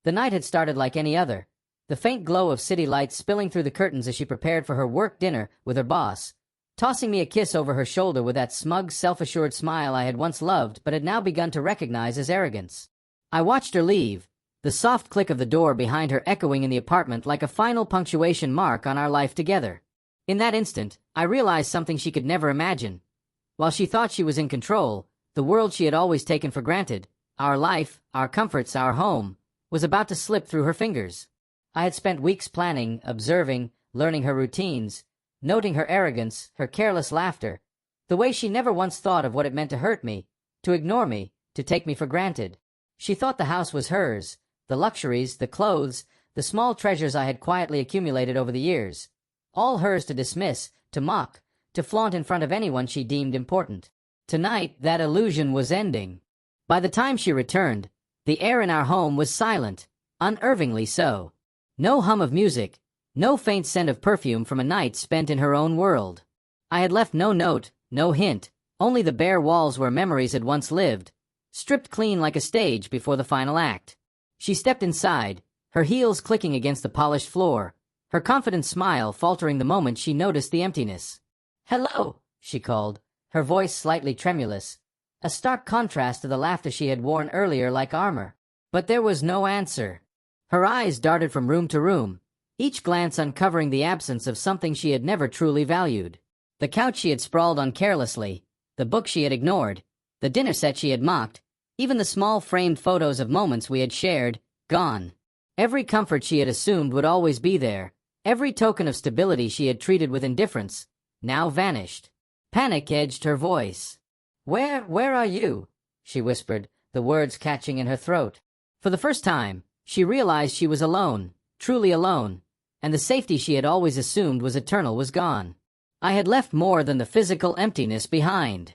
The night had started like any other, the faint glow of city lights spilling through the curtains as she prepared for her work dinner with her boss, tossing me a kiss over her shoulder with that smug, self-assured smile I had once loved but had now begun to recognize as arrogance. I watched her leave, the soft click of the door behind her echoing in the apartment like a final punctuation mark on our life together. In that instant, I realized something she could never imagine. While she thought she was in control, the world she had always taken for granted, our life, our comforts, our home, was about to slip through her fingers. I had spent weeks planning, observing, learning her routines, noting her arrogance, her careless laughter, the way she never once thought of what it meant to hurt me, to ignore me, to take me for granted. She thought the house was hers, the luxuries, the clothes, the small treasures I had quietly accumulated over the years, all hers to dismiss, to mock, to flaunt in front of anyone she deemed important. Tonight, that illusion was ending. By the time she returned, the air in our home was silent, unnervingly so. No hum of music, no faint scent of perfume from a night spent in her own world. I had left no note, no hint, only the bare walls where memories had once lived, stripped clean like a stage before the final act. She stepped inside, her heels clicking against the polished floor, her confident smile faltering the moment she noticed the emptiness. "Hello," she called, her voice slightly tremulous, a stark contrast to the laughter she had worn earlier like armor. But there was no answer. Her eyes darted from room to room, each glance uncovering the absence of something she had never truly valued. The couch she had sprawled on carelessly, the book she had ignored, the dinner set she had mocked, even the small framed photos of moments we had shared, gone. Every comfort she had assumed would always be there, every token of stability she had treated with indifference, now vanished. Panic edged her voice. Where are you?" she whispered, the words catching in her throat. For the first time, she realized she was alone, truly alone, and the safety she had always assumed was eternal was gone. I had left more than the physical emptiness behind.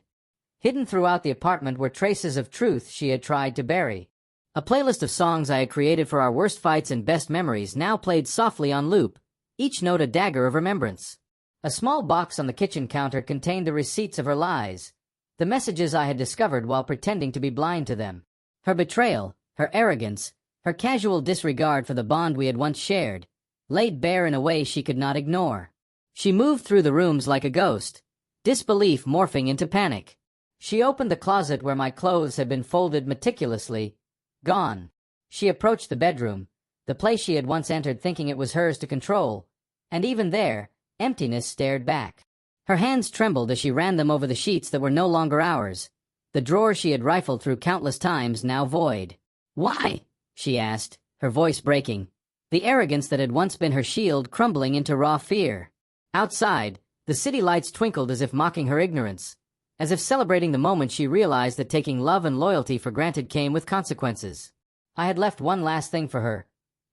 Hidden throughout the apartment were traces of truth she had tried to bury. A playlist of songs I had created for our worst fights and best memories now played softly on loop, each note a dagger of remembrance. A small box on the kitchen counter contained the receipts of her lies, the messages I had discovered while pretending to be blind to them. Her betrayal, her arrogance, her casual disregard for the bond we had once shared, laid bare in a way she could not ignore. She moved through the rooms like a ghost, disbelief morphing into panic. She opened the closet where my clothes had been folded meticulously. Gone. She approached the bedroom, the place she had once entered thinking it was hers to control, and even there, emptiness stared back. Her hands trembled as she ran them over the sheets that were no longer ours, the drawers she had rifled through countless times now void. "Why?" she asked, her voice breaking, the arrogance that had once been her shield crumbling into raw fear. Outside, the city lights twinkled as if mocking her ignorance, as if celebrating the moment she realized that taking love and loyalty for granted came with consequences. I had left one last thing for her,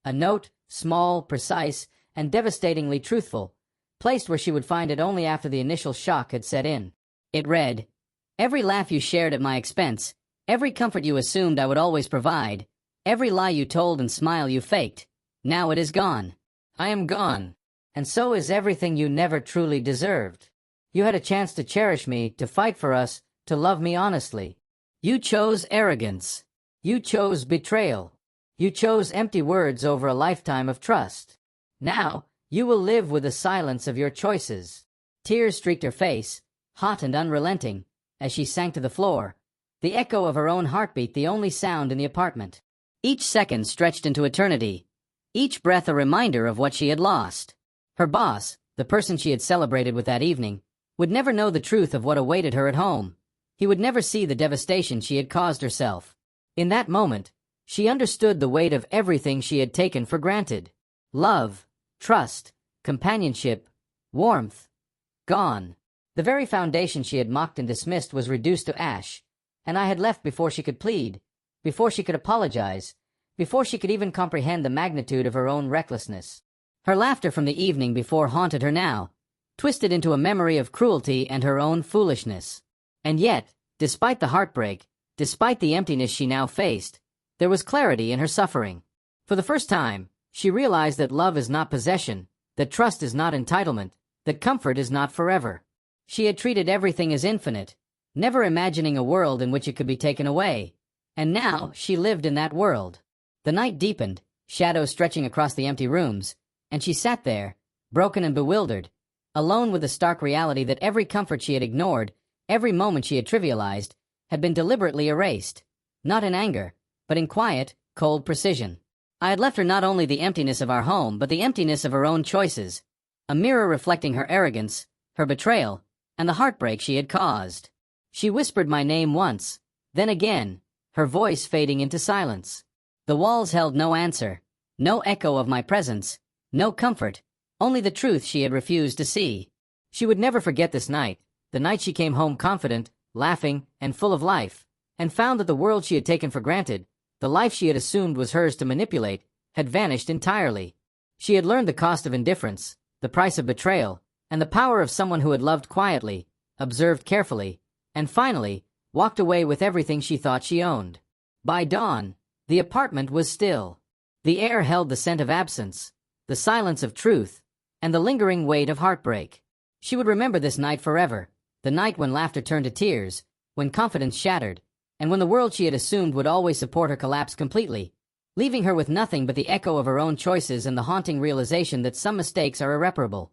a note, small, precise, and devastatingly truthful, placed where she would find it only after the initial shock had set in. It read, "Every laugh you shared at my expense, every comfort you assumed I would always provide, every lie you told and smile you faked, now it is gone. I am gone. And so is everything you never truly deserved. You had a chance to cherish me, to fight for us, to love me honestly. You chose arrogance. You chose betrayal. You chose empty words over a lifetime of trust. Now, you will live with the silence of your choices." Tears streaked her face, hot and unrelenting, as she sank to the floor, the echo of her own heartbeat the only sound in the apartment. Each second stretched into eternity, each breath a reminder of what she had lost. Her boss, the person she had celebrated with that evening, would never know the truth of what awaited her at home. He would never see the devastation she had caused herself. In that moment, she understood the weight of everything she had taken for granted. Love, trust, companionship, warmth, gone. The very foundation she had mocked and dismissed was reduced to ash, and I had left before she could plead, before she could apologize, before she could even comprehend the magnitude of her own recklessness. Her laughter from the evening before haunted her now, twisted into a memory of cruelty and her own foolishness. And yet, despite the heartbreak, despite the emptiness she now faced, there was clarity in her suffering. For the first time, she realized that love is not possession, that trust is not entitlement, that comfort is not forever. She had treated everything as infinite, never imagining a world in which it could be taken away, and now she lived in that world. The night deepened, shadows stretching across the empty rooms, and she sat there, broken and bewildered, alone with the stark reality that every comfort she had ignored, every moment she had trivialized, had been deliberately erased, not in anger, but in quiet, cold precision. I had left her not only the emptiness of our home, but the emptiness of her own choices, a mirror reflecting her arrogance, her betrayal, and the heartbreak she had caused. She whispered my name once, then again, her voice fading into silence. The walls held no answer, no echo of my presence, no comfort, only the truth she had refused to see. She would never forget this night, the night she came home confident, laughing, and full of life, and found that the world she had taken for granted, the life she had assumed was hers to manipulate, had vanished entirely. She had learned the cost of indifference, the price of betrayal, and the power of someone who had loved quietly, observed carefully, and finally, walked away with everything she thought she owned. By dawn, the apartment was still. The air held the scent of absence, the silence of truth, and the lingering weight of heartbreak. She would remember this night forever, the night when laughter turned to tears, when confidence shattered, and when the world she had assumed would always support her collapsed completely, leaving her with nothing but the echo of her own choices and the haunting realization that some mistakes are irreparable.